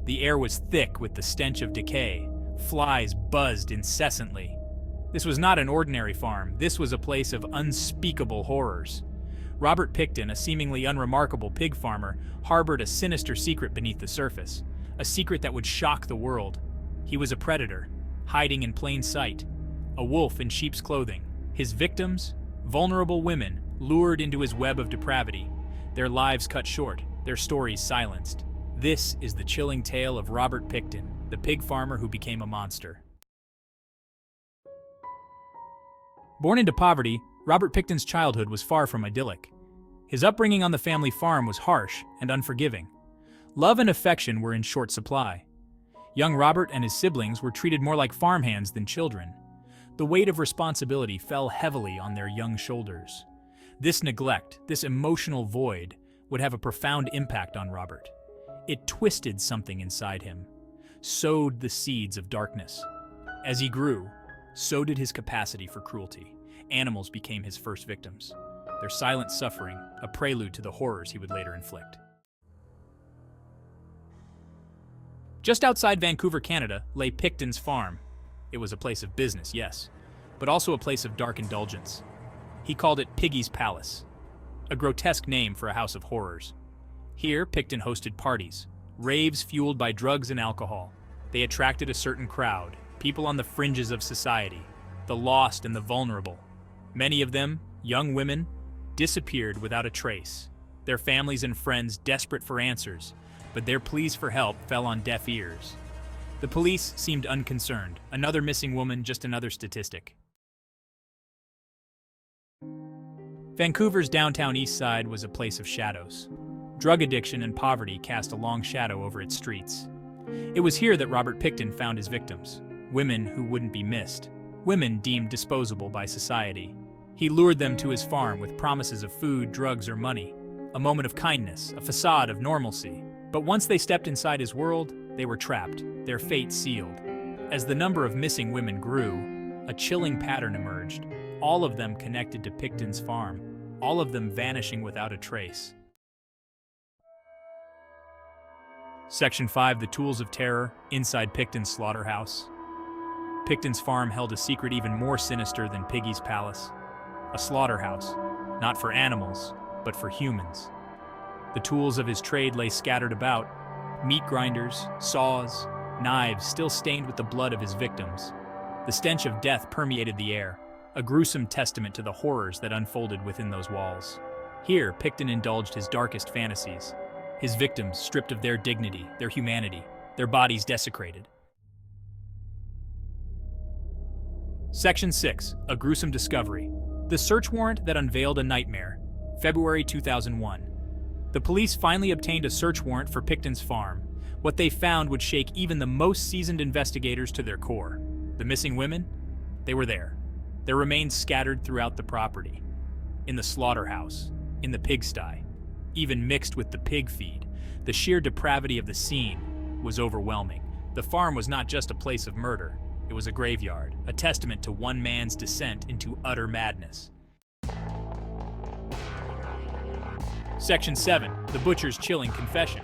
The air was thick with the stench of decay. Flies buzzed incessantly. This was not an ordinary farm. This was a place of unspeakable horrors. Robert Pickton, a seemingly unremarkable pig farmer, harbored a sinister secret beneath the surface, a secret that would shock the world. He was a predator, hiding in plain sight, a wolf in sheep's clothing. His victims, vulnerable women, lured into his web of depravity, their lives cut short, their stories silenced. This is the chilling tale of Robert Pickton, the pig farmer who became a monster. Born into poverty, Robert Pickton's childhood was far from idyllic. His upbringing on the family farm was harsh and unforgiving. Love and affection were in short supply. Young Robert and his siblings were treated more like farmhands than children. The weight of responsibility fell heavily on their young shoulders. This neglect, this emotional void, would have a profound impact on Robert. It twisted something inside him, sowed the seeds of darkness. As he grew, so did his capacity for cruelty. Animals became his first victims, their silent suffering a prelude to the horrors he would later inflict. Just outside Vancouver, Canada, lay Pickton's farm. It was a place of business, yes, but also a place of dark indulgence. He called it Piggy's Palace, a grotesque name for a house of horrors. Here, Pickton hosted parties, raves fueled by drugs and alcohol. They attracted a certain crowd, people on the fringes of society, the lost and the vulnerable. Many of them, young women, disappeared without a trace, their families and friends desperate for answers, but their pleas for help fell on deaf ears. The police seemed unconcerned. Another missing woman, just another statistic. Vancouver's downtown east side was a place of shadows. Drug addiction and poverty cast a long shadow over its streets. It was here that Robert Pickton found his victims, women who wouldn't be missed, women deemed disposable by society. He lured them to his farm with promises of food, drugs, or money, a moment of kindness, a facade of normalcy. But once they stepped inside his world, they were trapped, their fate sealed. As the number of missing women grew, a chilling pattern emerged, all of them connected to Pickton's farm, all of them vanishing without a trace. Section 5, The Tools of Terror, inside Pickton's Slaughterhouse. Pickton's farm held a secret even more sinister than Piggy's Palace. A slaughterhouse, not for animals, but for humans. The tools of his trade lay scattered about, meat grinders, saws, knives still stained with the blood of his victims. The stench of death permeated the air, a gruesome testament to the horrors that unfolded within those walls. Here, Pickton indulged his darkest fantasies, his victims stripped of their dignity, their humanity, their bodies desecrated. Section 6, A Gruesome Discovery. The search warrant that unveiled a nightmare. February 2001. The police finally obtained a search warrant for Pickton's farm. What they found would shake even the most seasoned investigators to their core. The missing women? They were there. Their remains scattered throughout the property. In the slaughterhouse, in the pigsty, even mixed with the pig feed. The sheer depravity of the scene was overwhelming. The farm was not just a place of murder. It was a graveyard, a testament to one man's descent into utter madness. Section 7, The Butcher's Chilling Confession.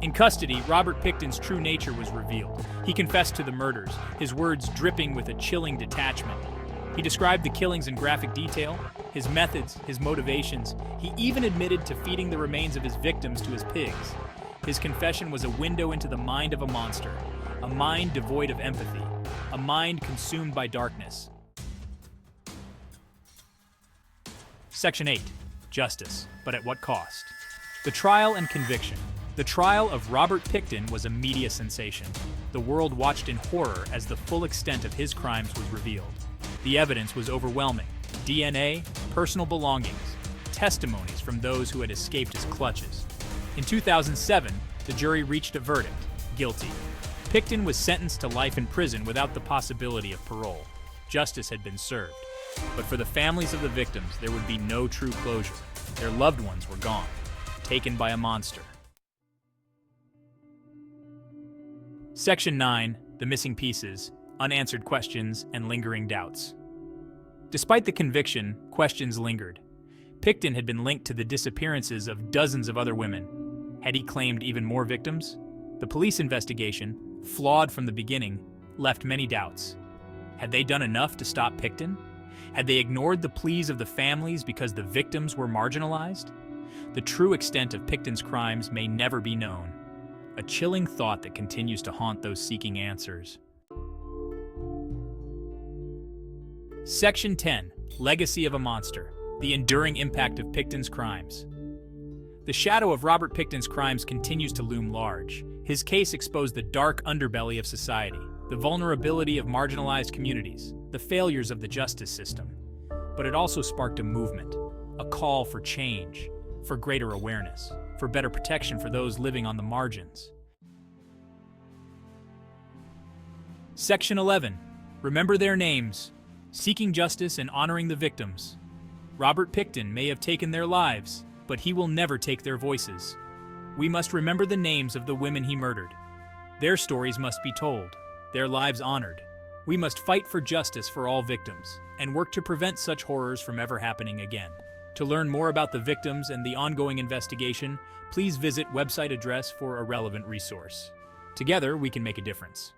In custody, Robert Pickton's true nature was revealed. He confessed to the murders, his words dripping with a chilling detachment. He described the killings in graphic detail, his methods, his motivations. He even admitted to feeding the remains of his victims to his pigs. His confession was a window into the mind of a monster, a mind devoid of empathy, a mind consumed by darkness. Section 8, Justice, but at what cost? The trial and conviction. The trial of Robert Pickton was a media sensation. The world watched in horror as the full extent of his crimes was revealed. The evidence was overwhelming. DNA, personal belongings, testimonies from those who had escaped his clutches. In 2007, the jury reached a verdict, guilty. Pickton was sentenced to life in prison without the possibility of parole. Justice had been served. But for the families of the victims, there would be no true closure. Their loved ones were gone, taken by a monster. Section 9, The Missing Pieces, Unanswered Questions and Lingering Doubts. Despite the conviction, questions lingered. Pickton had been linked to the disappearances of dozens of other women. Had he claimed even more victims? The police investigation, flawed from the beginning, left many doubts. Had they done enough to stop Pickton? Had they ignored the pleas of the families because the victims were marginalized? The true extent of Pickton's crimes may never be known, a chilling thought that continues to haunt those seeking answers. Section 10. Legacy of a Monster. The enduring impact of Pickton's crimes. The shadow of Robert Pickton's crimes continues to loom large. His case exposed the dark underbelly of society, the vulnerability of marginalized communities, the failures of the justice system. But it also sparked a movement, a call for change, for greater awareness, for better protection for those living on the margins. Section 11. Remember their names. Seeking justice and honoring the victims. Robert Pickton may have taken their lives, but he will never take their voices. We must remember the names of the women he murdered. Their stories must be told, their lives honored. We must fight for justice for all victims, and work to prevent such horrors from ever happening again. To learn more about the victims and the ongoing investigation, please visit website address for a relevant resource. Together, we can make a difference.